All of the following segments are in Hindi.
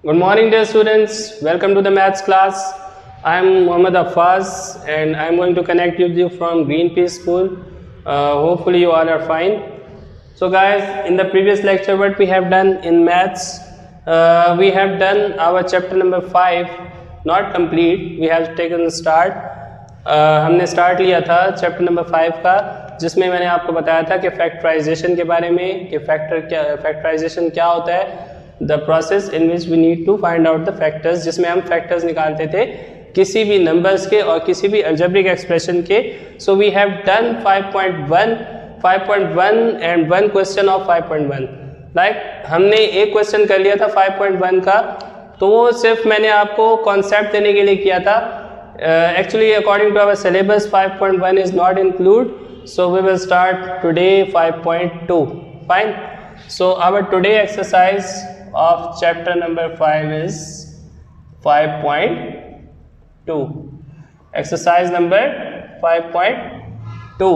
Good morning, dear students. Welcome to the maths class. I am Muhammad Affaz and I am going to connect with you from Greenpeace School. Hopefully you all are fine. So guys, in the previous lecture what we have done in maths, we have done our chapter number 5, not complete. We have taken start. हमने स्टार्ट लिया था चैप्टर नंबर 5 का, जिसमें मैंने आपको बताया था कि फैक्टराइजेशन के बारे में, कि फैक्टराइजेशन क्या होता है, the process in which we need to find out the factors, जिसमें हम फैक्टर्स निकालते थे किसी भी नंबर्स के और किसी भी अलजेब्रिक एक्सप्रेशन के. So we have done 5.1 and one question of 5.1. Like हमने एक क्वेश्चन कर लिया था 5.1 का, तो वो सिर्फ मैंने आपको कॉन्सेप्ट देने के लिए किया था. Actually, according to our syllabus, 5.1 is not included. So we will start today 5.2. Fine. So our today exercise of chapter number 5 is 5.2. Exercise number 5.2.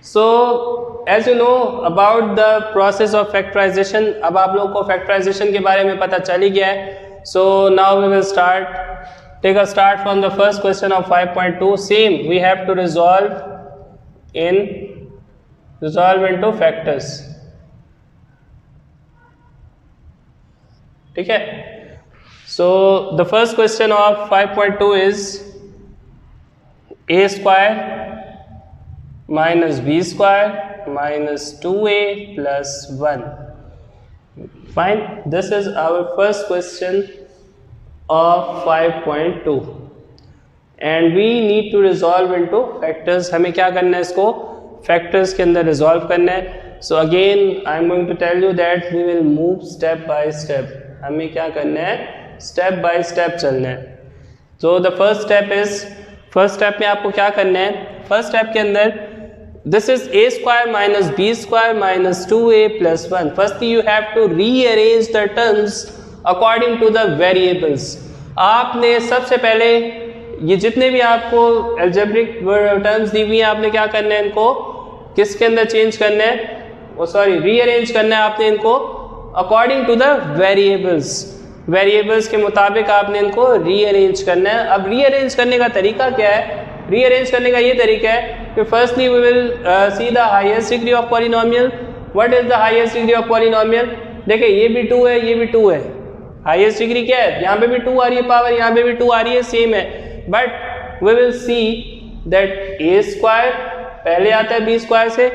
So as you know about the process of factorization, अब आप लोगों को factorization के बारे में पता चल ही गया है. So now we will take a start from the first question of 5.2. Same, we have to resolve into factors. ठीक है. So the first question of 5.2 is a square minus b square minus 2a plus 1. Fine. This is our first question of 5.2 and we need to resolve into factors. हमें क्या करना है, इसको factors के अंदर resolve करना है. So again I am going to tell you that we will move step by step. हमें क्या करना है, step by step चलना है. So the first step में आपको क्या करना है, first step के अंदर this is a square minus b square minus 2a plus 1. Firstly you have to rearrange the terms according to the variables. आपने सबसे पहले ये जितने भी आपको अलजेब्रिक टर्म्स दी हुई हैं, आपने क्या करना है, इनको किसके अंदर चेंज करना है, रीअरेंज करना है आपने इनको अकॉर्डिंग टू द वेरिएबल्स के मुताबिक आपने इनको रीअरेंज करना है. अब रीअरेंज करने का तरीका क्या है, रीअरेंज करने का ये तरीका है कि firstly we will see the highest degree of polynomial. What is the highest degree of polynomial? देखिए ये भी 2 है, ये भी 2 है. हाईएस्ट डिग्री क्या है, यहाँ पे भी 2 आ रही है पावर, यहाँ पे भी 2 आ रही है, सेम है. But we will see that a square पहले आता है बी स्क्वायर से,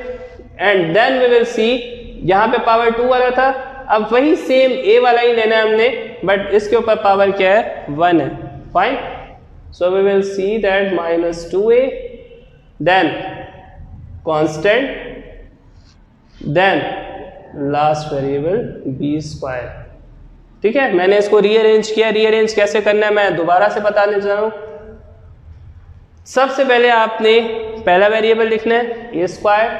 and then we will see यहाँ पे पावर 2 वाला था, अब वही सेम ए वाला ही लेना है हमने, बट इसके ऊपर पावर क्या है, 1 है. Fine. So we will see that minus 2a then constant then last variable b square. ठीक है. मैंने इसको रीअरेंज किया. रीअरेंज कैसे करना है मैं दोबारा से बताने जा रहा हूं. सबसे पहले आपने पहला वेरिएबल लिखना है ए स्क्वायर,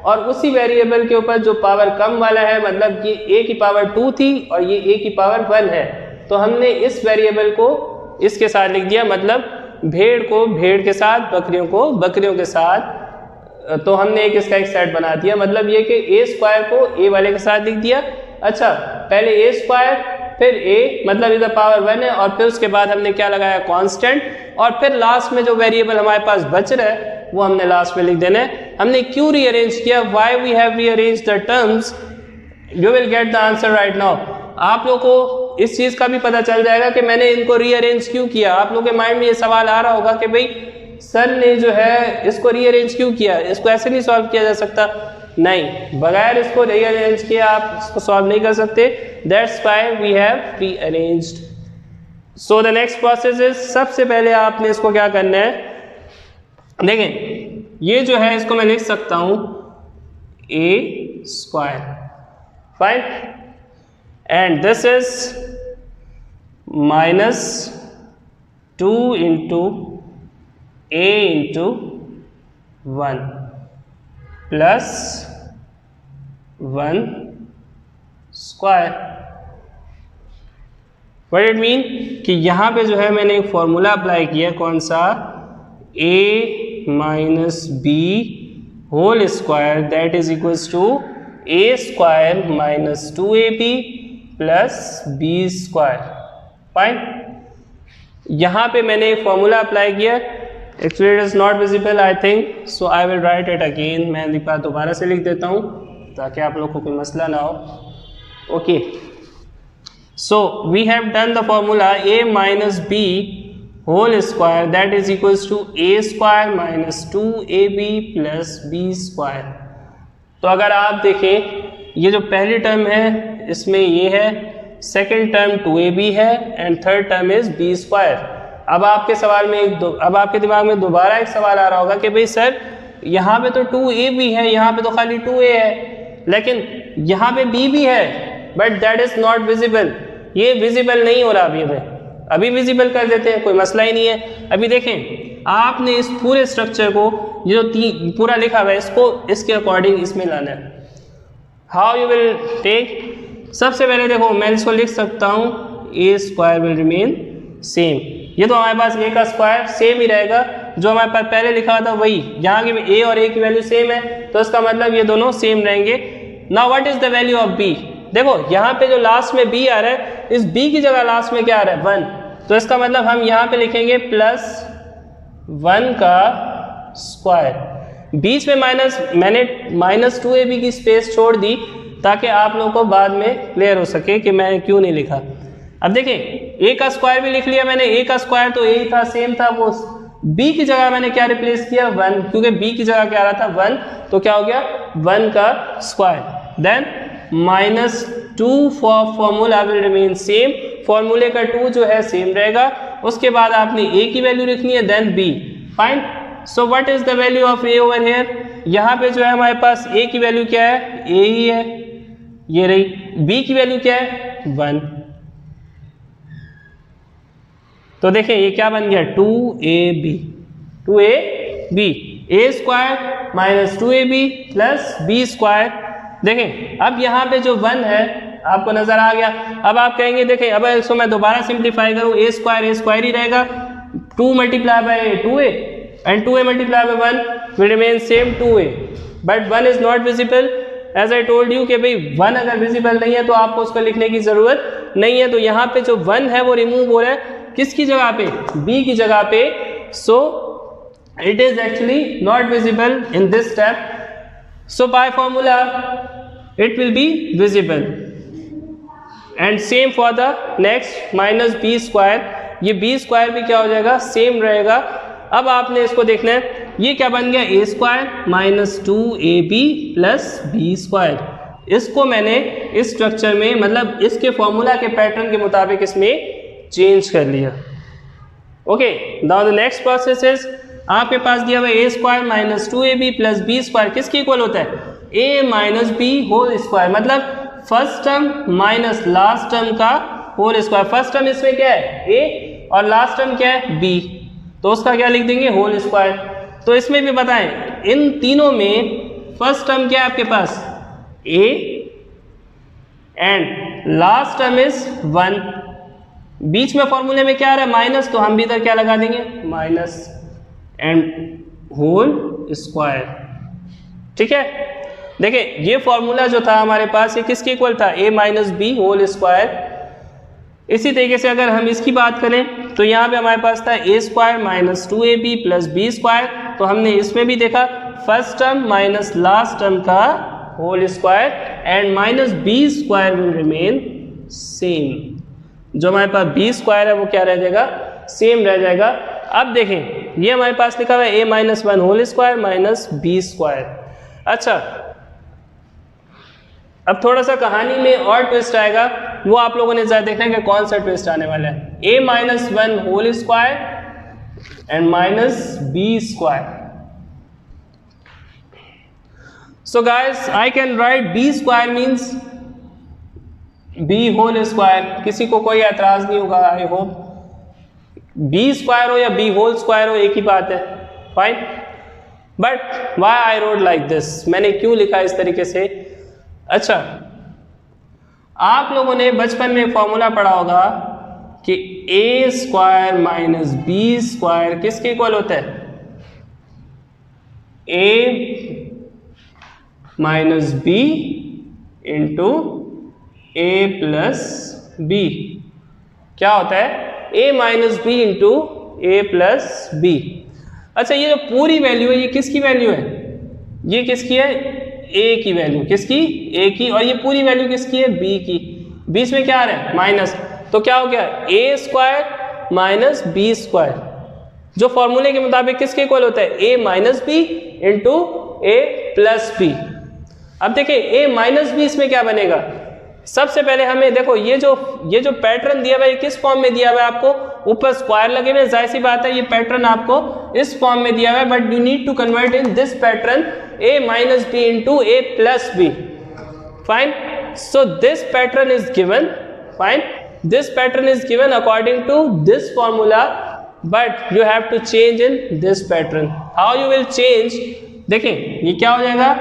और उसी वेरिएबल के ऊपर जो पावर कम वाला है, मतलब ये ए की पावर 2 थी और ये ए की पावर 1 है, तो हमने इस वेरिएबल को इसके साथ लिख दिया. मतलब भेड़ को भेड़ के साथ, बकरियों को बकरियों के साथ, तो हमने इसका एक सेट बना दिया. मतलब ये कि ए स्क्वायर को ए वाले के साथ लिख दिया. अच्छा, पहले ए स्क्वायर फिर a, मतलब इधर पावर 1 है, और फिर उसके बाद हमने क्या लगाया, कांस्टेंट, और फिर लास्ट में जो वेरिएबल हमारे पास बच रहा है वो हमने लास्ट में लिख देना है. हमने क्यों रीअरेंज किया, why we have rearrange the terms, you will get the answer right now. आप लोगों को इस चीज़ का भी पता चल जाएगा कि मैंने इनको रीअरेंज क्यों किया. आप लोगों के माइंड में ये सवाल आ रहा होगा कि भाई सर ने जो है इसको रीअरेंज क्यों किया, इसको ऐसे नहीं सॉल्व किया जा सकता. नहीं, बगैर इसको रीअरेंज किए आप इसको सॉल्व नहीं कर सकते. That's why we have rearranged. So the next process is, सबसे पहले आपने इसको क्या करना है, देखें ये जो है इसको मैं लिख सकता हूं a square. Fine. And this is minus 2 into a into 1 plus 1 square. What it mean कि यहाँ पे जो है मैंने एक फॉर्मूला अप्लाई किया, कौन सा, a minus b whole square that is equals to a square minus 2ab plus b square. Fine, यहाँ पे मैंने एक फॉर्मूला अप्लाई किया, actually it is not visible I think, so I will write it again. मैं एक बार दोबारा से लिख देता हूँ ताकि आप लोग को कोई मसला ना हो। Okay, so we have done the formula a minus b whole square that is equals to a square minus 2ab plus b square. तो अगर आप देखें, ये जो पहली टर्म है इसमें ये है, सेकेंड टर्म 2ab है and third term is b square. अब आपके सवाल में अब आपके दिमाग में दोबारा एक सवाल आ रहा होगा कि भाई सर यहाँ पे तो 2ab है, यहाँ पे तो खाली 2a है, लेकिन यहाँ पे b भी है, but that is not visible. ये विजिबल नहीं हो रहा अभी हमें, अभी विजिबल कर देते हैं, कोई मसला ही नहीं है। अभी देखें, आपने इस पूरे स्ट्रक्चर को, ये जो पूरा लिखा हुआ है, इसको इसके अकॉर्डिंग इसमें लाना है। हाउ यू विल टेक, सबसे पहले देखो मैं इसको लिख सकता हूँ ए स्क्वायर विल रिमेन सेम। ये तो हमारे पास ए का स्क्वायर सेम ही रहेगा, जो हमारे पास पहले लिखा था वही, यहाँ की ए और ए की वैल्यू सेम है, तो इसका मतलब ये दोनों सेम रहेंगे। Now what is the value of b, देखो यहाँ पे जो लास्ट में b आ रहा है, इस b की जगह लास्ट में क्या आ रहा है 1, तो इसका मतलब हम यहाँ पे लिखेंगे प्लस 1 का स्क्वायर। बीच में मैंने माइनस 2ab की स्पेस छोड़ दी ताकि आप लोगों को बाद में क्लियर हो सके कि मैं क्यों नहीं लिखा। अब देखिए a का स्क्वायर भी लिख लिया मैंने, a का स्क्वायर तो a था, सेम था, वो b की जगह मैंने क्या रिप्लेस किया 1, क्योंकि b की जगह क्या आ रहा था 1, तो क्या हो गया 1 का square. Then minus 2 for formula will remain same, फॉर्मूले का 2 जो है सेम रहेगा। उसके बाद आपने a की वैल्यू लिखनी है, then b। Fine, so what is the value of a over here, यहाँ पे जो है हमारे पास a की वैल्यू क्या है, a ही है, ये रही। b की वैल्यू क्या है 1, तो देखें ये क्या बन गया 2ab, 2ab, a square minus 2ab plus b square. देखें अब यहाँ पे जो 1 है आपको नजर आ गया। अब आप कहेंगे देखें, अब इसको मैं दोबारा सिंप्लीफाई करूँ, a स्क्वायर ही रहेगा, 2 multiply by 2a and 2a multiply by 1 will remain same 2a, but 1 is not visible. As I told you कि भाई 1 अगर विजिबल नहीं है तो आपको उसको लिखने की जरूरत नहीं है, तो यहाँ पे जो 1 है वो रिमूव हो रहा है किसकी जगह पे, b की जगह पे, so it is actually not visible in this step, so by formula it will be visible and same for the next minus b square, ये b स्क्वायर भी क्या हो जाएगा सेम रहेगा। अब आपने इसको देखना है, ये क्या बन गया a square minus 2ab plus b square. इसको मैंने इस स्ट्रक्चर में, मतलब इसके फॉर्मूला के पैटर्न के मुताबिक इसमें चेंज कर लिया। Okay, now the next process is, आपके पास दिया हुआ a square minus 2ab plus b square किसके इक्वल होता है, a minus b whole square, मतलब first term minus last term का होल स्क्वायर। फर्स्ट टर्म इसमें क्या है a और लास्ट टर्म क्या है b, तो उसका क्या लिख देंगे होल स्क्वायर। तो इसमें भी बताएं, इन तीनों में फर्स्ट टर्म क्या है आपके पास a and last term is 1, बीच में फॉर्मूले में क्या आ रहा है माइनस, तो हम भी इधर क्या लगा देंगे माइनस एंड होल स्क्वायर। ठीक है, देखिए ये फॉर्मूला जो था हमारे पास ये किसके इक्वल था, a minus b whole square. इसी तरीके से अगर हम इसकी बात करें तो यहाँ पे हमारे पास था a square minus 2ab plus b square, तो हमने इसमें भी देखा first term minus last term का whole square and minus b square will remain same. जो हमारे पास b स्क्वायर है वो क्या रह जाएगा, सेम रह जाएगा। अब देखें ये हमारे पास लिखा हुआ है a minus 1 whole square minus b square. अच्छा, अब थोड़ा सा कहानी में और ट्विस्ट आएगा, वो आप लोगों ने ज़रा देखना है कि कौन सा ट्विस्ट आने वाला है। a minus 1 whole square and minus b square. So guys I can write b square means b whole square, किसी को कोई एतराज नहीं होगा आई होप। b स्क्वायर हो या b होल स्क्वायर हो एक ही बात है, fine. But why I road like this, मैंने क्यों लिखा इस तरीके से। अच्छा, आप लोगों ने बचपन में फॉर्मूला पढ़ा होगा कि a square minus b square किसके इक्वल होता है, a minus b into a plus b क्या होता है a minus b into a plus b. अच्छा ये जो पूरी वैल्यू है ये किसकी वैल्यू है, ये किसकी है, a की वैल्यू, किसकी, a की, और ये पूरी वैल्यू किसकी है, b की। बीच में क्या आ रहा है माइनस, तो क्या हो गया a square minus b square, जो फॉर्मूले के मुताबिक किसके इक्वल होता है a minus b into a plus b. अब देखिए a माइनस बी इसमें क्या बनेगा, सबसे पहले हमें देखो ये जो पैटर्न दिया हुआ है किस फॉर्म में दिया हुआ है आपको, ऊपर स्क्वायर लगे हुए, जाहिर सी बात है ये पैटर्न आपको इस फॉर्म में दिया हुआ है, but you need to convert in this pattern a minus b into a plus b. Fine, so this pattern is given, fine, this pattern is given according to this formula, but you have to change in this pattern. How you will change, देखिए ये क्या हो जाएगा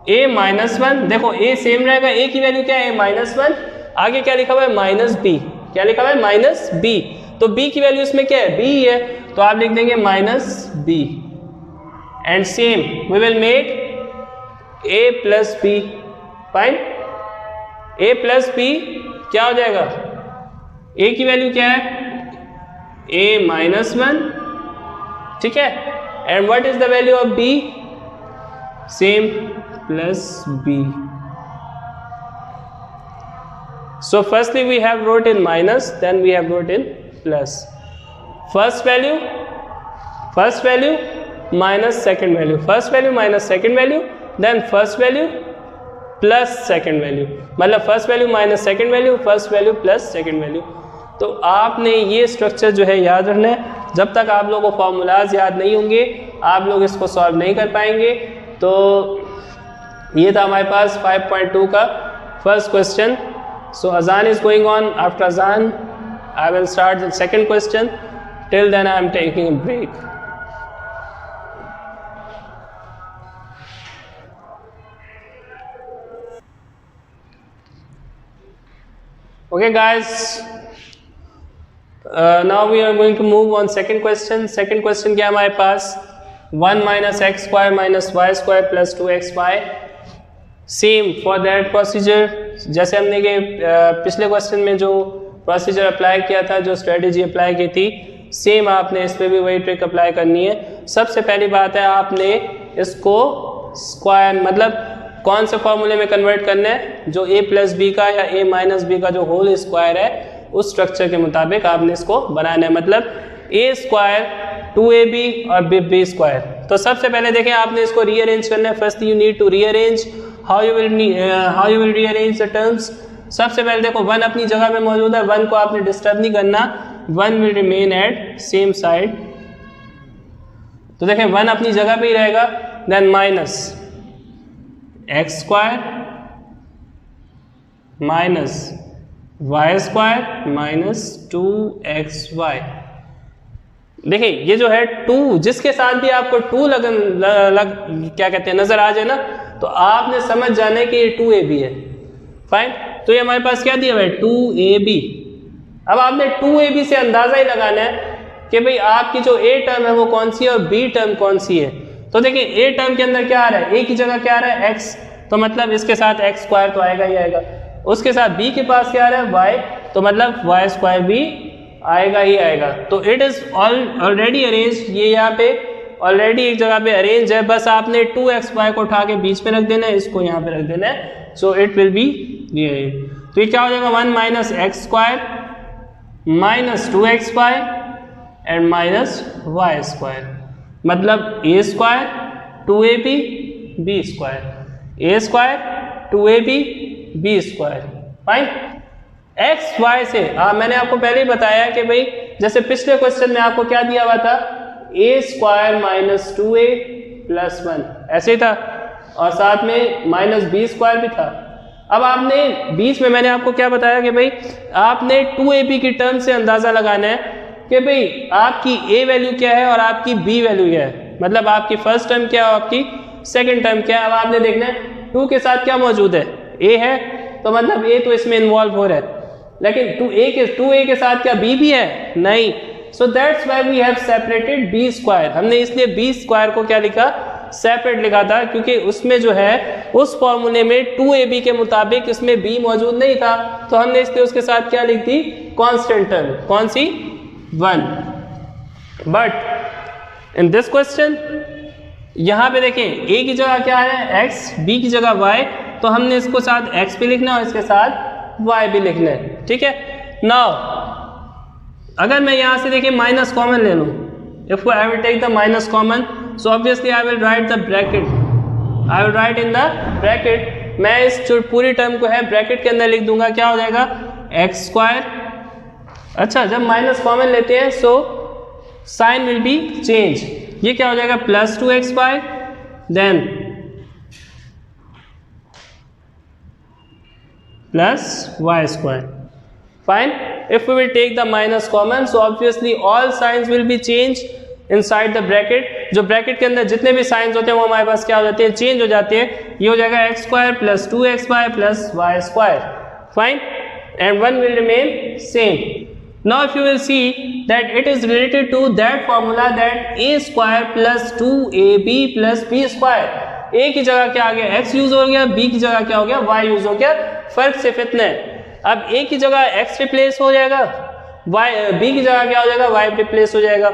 a माइनस वन, देखो a सेम रहेगा, a की वैल्यू क्या है माइनस वन, आगे क्या लिखा हुआ है माइनस बी, क्या लिखा हुआ है माइनस बी, तो b की वैल्यू इसमें क्या है b है, तो आप लिख देंगे minus b, and same we will make a plus b. Fine, a plus b क्या हो जाएगा, a की वैल्यू क्या है a माइनस वन, ठीक है, and what is the value of b, same plus b. So firstly we have wrote in minus, then we have wrote in plus. First value minus second value, first value minus second value, then first value plus second value, मतलब first value minus second value, first value plus second value। तो आपने ये स्ट्रक्चर जो है याद रखना है, जब तक आप लोगों को फॉर्मूलाज याद नहीं होंगे आप लोग इसको सॉल्व नहीं कर पाएंगे। तो ये था हमारे पास 5.2 का फर्स्ट क्वेश्चन। सो अजान इज गोइंग ऑन, आफ्टर अजान I will start the second question, till then I am taking a break. Okay guys, now we are going to move on second question. Second question क्या है हमारे पास, 1 minus x square minus y square plus 2xy। Same for that procedure, जैसे हमने के पिछले क्वेश्चन में जो प्रोसीजर अप्लाई किया था, जो स्ट्रेटेजी अप्लाई की थी, सेम आपने इस पर भी वही ट्रिक अप्लाई करनी है। सबसे पहली बात है आपने इसको स्क्वायर मतलब कौन से फॉर्मूले में कन्वर्ट करना है, जो a प्लस बी का या a माइनस बी का जो होल स्क्वायर है उस स्ट्रक्चर के मुताबिक आपने इसको बनाना है, मतलब a स्क्वायर 2ab और b स्क्वायर। तो सबसे पहले देखें आपने इसको रीअरेंज करना है। First you need to rearrange, how you will rearrange the terms. सबसे पहले देखो 1 अपनी जगह पे मौजूद है, 1 को आपने डिस्टर्ब नहीं करना, 1 will remain at same side. तो देखें 1 अपनी जगह पे ही रहेगा, then minus x square minus y square minus 2xy। देखिए ये जो है 2, जिसके साथ भी आपको 2 क्या कहते हैं नजर आ जाए ना, तो आपने समझ जाना है कि ये 2ab है। फाइन, तो ये हमारे पास क्या दिया हुआ है 2ab। अब आपने 2ab से अंदाजा ही लगाना है कि भाई आपकी जो a टर्म है वो कौन सी है और b टर्म कौन सी है। तो देखिए a टर्म के अंदर क्या आ रहा है, a की जगह क्या आ रहा है x, तो मतलब इसके साथ x स्क्वायर तो आएगा ही आएगा। उसके साथ b के पास क्या आ रहा है y, तो मतलब y स्क्वायर भी आएगा ही आएगा। तो इट इज ऑलरेडी अरेंज, ये यहाँ पे ऑलरेडी एक जगह पे अरेंज है, बस आपने 2xy को उठा के बीच में रख देना है, इसको यहाँ पे रख देना है, सो इट विल बी ये। तो ये क्या हो जाएगा 1 minus x square minus 2xy and minus y square, मतलब a square 2ab b square, a square 2ab b square. Fine, x y से मैंने आपको पहले ही बताया कि भाई जैसे पिछले क्वेश्चन में आपको क्या दिया हुआ था, a square minus 2a plus 1 ऐसे ही था, और साथ में माइनस बी स्क्वायर भी था। अब आपने बीच में मैंने आपको क्या बताया कि भाई आपने 2ab की टर्म से अंदाजा लगाना है कि भाई आपकी a वैल्यू क्या है और आपकी b वैल्यू क्या है, मतलब आपकी फर्स्ट टर्म क्या है और आपकी सेकंड टर्म क्या है। अब आपने देखना है 2 के साथ क्या मौजूद है, a है, तो मतलब a तो इसमें इन्वॉल्व हो रहा है, लेकिन 2a के साथ क्या b भी है, नहीं। So that's why we have separated b square, हमने इसलिए b स्क्वायर को क्या लिखा सेपरेट लिखा था, क्योंकि उसमें जो है उस फॉर्मूले में 2ab के मुताबिक इसमें b मौजूद नहीं था, तो हमने इसलिए उसके साथ क्या लिख दी, कांस्टेंट टर्म, कौन सी, 1। बट इन दिस क्वेश्चन यहाँ पे देखें a की जगह क्या है x, b की जगह y, तो हमने इसको साथ x भी लिखना है और इसके साथ y भी लिखना है, ठीक है। नाउ अगर मैं यहाँ से देखिए माइनस कॉमन ले लूँ, if I will take the minus common, so obviously I will write the bracket, I will write in the bracket, मैं इस जो पूरी टर्म को है ब्रैकेट के अंदर लिख दूंगा, क्या हो जाएगा, एक्स स्क्वायर। अच्छा, जब माइनस कॉमन लेते हैं so sign will be change, ये क्या हो जाएगा, plus 2x5, then plus y square. Fine. If we will take the minus common, so obviously all signs will be changed inside the bracket. जो ब्रैकेट के अंदर जितने भी साइंस होते हैं वो हमारे पास क्या हो जाते हैं, चेंज हो जाते हैं। ये हो जाएगा x square plus 2xy plus y square, fine, and 1 will remain same. Now if you will see that it is related to that formula that a square plus 2ab plus b square. a की जगह क्या आ गया, x यूज हो गया, b की जगह क्या हो गया, y यूज हो गया, फर्क सिर्फ इतना है। अब a की जगह x रिप्लेस हो जाएगा, b की जगह क्या हो जाएगा, y रिप्लेस हो जाएगा,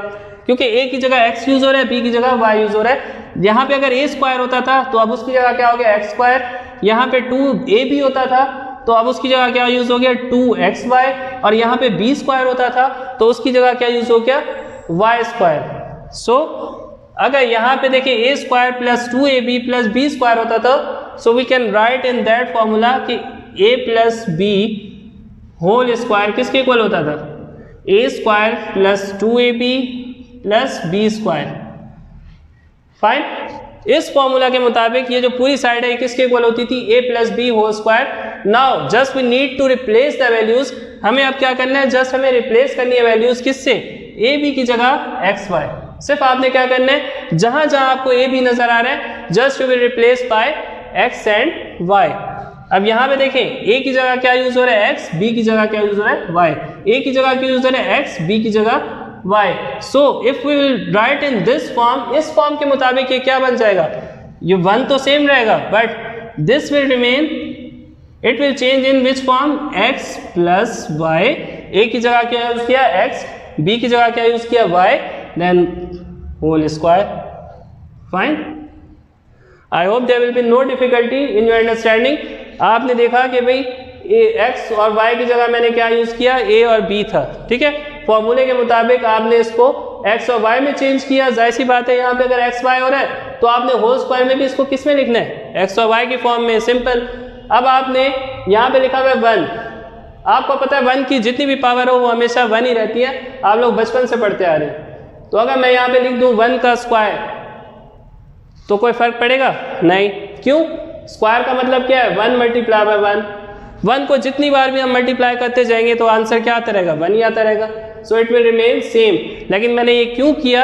क्योंकि a की जगह x यूज हो रहा है, b की जगह y यूज हो रहा है। यहाँ पे अगर a स्क्वायर होता था तो अब उसकी जगह क्या हो गया, x स्क्वायर, यहाँ पे 2ab होता था तो अब उसकी जगह क्या यूज हो गया, 2xy, और यहाँ पे b स्क्वायर होता था तो उसकी जगह क्या यूज हो गया, y स्क्वायर। सो अगर यहाँ पे देखिए a square plus 2ab plus b square होता था, so we can write in that formula कि a plus b whole square किसके इक्वल होता था, a square plus 2ab plus b square, fine. इस फॉर्मूला के मुताबिक ये जो पूरी साइड है किसके इक्वल होती थी, a plus b whole square. Now just we need to replace the values, हमें अब क्या करना है, जस्ट हमें रिप्लेस करनी है वैल्यूज किससे, a b की जगह x y। सिर्फ आपने क्या करना है, जहां जहां आपको a b नजर आ रहा है just you will replace by x and y। अब यहाँ पे देखें a की जगह क्या यूज हो रहा है, x, b की जगह क्या यूज हो रहा है, y, a की जगह क्या यूज हो रहा है, x, b की जगह y. So if we will write in this form, इस फॉर्म के मुताबिक ये क्या बन जाएगा, ये 1 तो सेम रहेगा but this will remain, it will change in which form, x plus y, a की जगह क्या यूज किया x, b की जगह क्या यूज किया y, then whole square, fine. I hope there will be no difficulty in your understanding. आपने देखा कि भाई x और y की जगह मैंने क्या यूज किया, a और b था, ठीक है। फॉर्मूले के मुताबिक आपने इसको x और y में चेंज किया, जाहिर सी बात है यहाँ पे अगर x y हो रहा है तो आपने होल स्क्वायर में भी इसको किस में लिखना है, x और y की फॉर्म में, सिंपल। अब आपने यहाँ पे लिखा हुआ है 1, आपको पता है 1 की जितनी भी पावर हो वो हमेशा 1 ही रहती है, आप लोग बचपन से पढ़ते आ रहे हैं। तो अगर मैं यहाँ पे लिख दूँ 1 का स्क्वायर तो कोई फर्क पड़ेगा नहीं, क्यों, स्क्वायर का मतलब क्या है, 1 मल्टीप्लाई बाय 1, 1 को जितनी बार भी हम मल्टीप्लाई करते जाएंगे तो आंसर क्या आता रहेगा, 1 ही आता रहेगा। सो इट विल रिमेन सेम। लेकिन मैंने ये क्यों किया,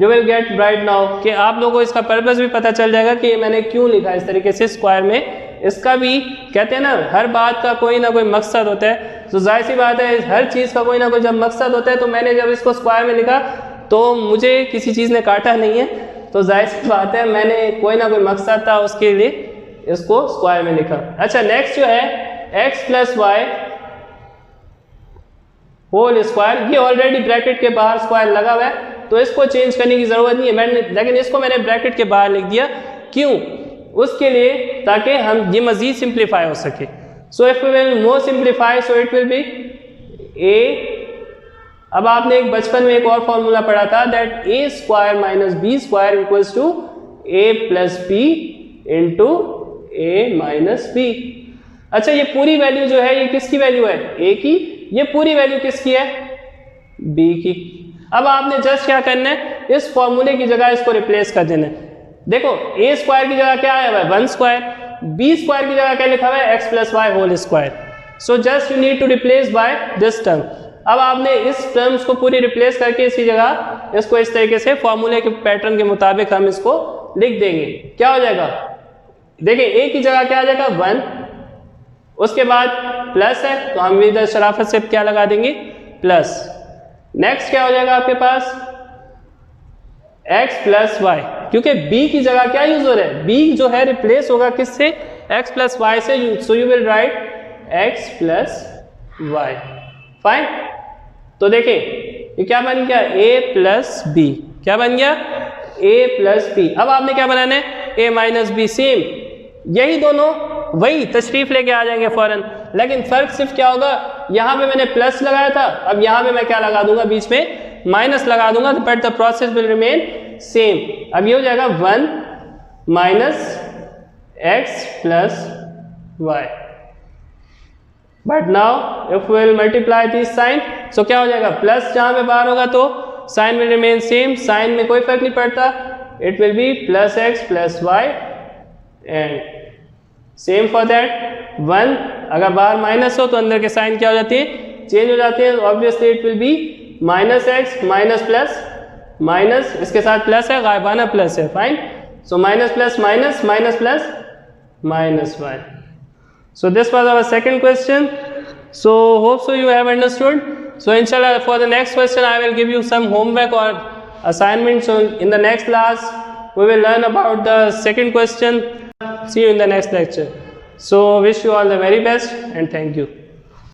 you will get right now, कि आप लोगों को इसका पर्पस भी पता चल जाएगा कि मैंने क्यों लिखा इस तरीके से स्क्वायर में। इसका भी कहते हैं ना, हर बात का कोई ना कोई मकसद होता है, तो जाहिर सी बात है हर चीज़ का कोई ना कोई जब मकसद होता है, तो मैंने जब इसको स्क्वायर में लिखा तो मुझे किसी चीज़ ने काटा नहीं है, तो जाहिर सी बात है मैंने कोई ना कोई मकसद था उसके लिए इसको स्क्वायर में लिखा। अच्छा, नेक्स्ट जो है x plus y whole square, ये ऑलरेडी ब्रैकेट के बाहर स्क्वायर लगा हुआ है तो इसको चेंज करने की जरूरत नहीं है, लेकिन इसको मैंने ब्रैकेट के बाहर लिख दिया, क्यों, उसके लिए ताकि हम ये मजीद सिंप्लीफाई हो सके। So if we will more simplify, so it will be a। अब आपने एक बचपन में एक और फॉर्मूला पढ़ा था, that a square minus b square equals to a plus b into a minus b. अच्छा, ये पूरी वैल्यू जो है ये किसकी वैल्यू है, a की, ये पूरी वैल्यू किसकी है, b की। अब आपने जस्ट क्या करना है, इस फॉर्मूले की जगह इसको रिप्लेस कर देना है। देखो a स्क्वायर की जगह क्या आया हुआ है, 1 स्क्वायर, b स्क्वायर की जगह क्या लिखा हुआ है, x plus y whole square. So just you need to replace by this term. अब आपने इस टर्म्स को पूरी रिप्लेस करके इसकी जगह इसको इस तरीके से फॉर्मूले के पैटर्न के मुताबिक हम इसको लिख देंगे। क्या हो जाएगा, देखिए a की जगह क्या आ जाएगा 1, उसके बाद प्लस है तो हम इधर शराफत से क्या लगा देंगे, प्लस। नेक्स्ट क्या हो जाएगा आपके पास, x प्लस वाई, क्योंकि b की जगह क्या यूज हो रहा है, b जो है रिप्लेस होगा किससे, x प्लस वाई से, so you will write x plus y. Fine, तो देखिए ये क्या बन गया, a प्लस बी, क्या बन गया, a प्लस बी। अब आपने क्या बनाना है, a माइनस बी, सेम यही दोनों वही तशरीफ लेके आ जाएंगे फौरन, लेकिन फर्क सिर्फ क्या होगा, यहाँ पे मैंने प्लस लगाया था, अब यहाँ पे मैं क्या लगा दूंगा, बीच में माइनस लगा दूंगा, but the process will remain same. अब ये हो जाएगा 1 minus x plus y, but now if will multiply this sign, so क्या हो जाएगा, प्लस जहाँ पे बाहर होगा तो sign will remain same, sign में कोई फर्क नहीं पड़ता, it will be plus x plus y and same for that 1, अगर बाहर माइनस हो तो अंदर के साइन क्या हो जाती है, चेंज हो जाते हैं, obviously it will be minus x minus plus minus, इसके साथ प्लस है, गायबाना प्लस है, fine, so minus plus minus, minus plus minus y. So this was our second question. So hope so you have understood. So inshallah for the next question I will give you some homework or assignment. So in the next class we will learn about the second question. See you in the next lecture. So wish you all the very best and thank you.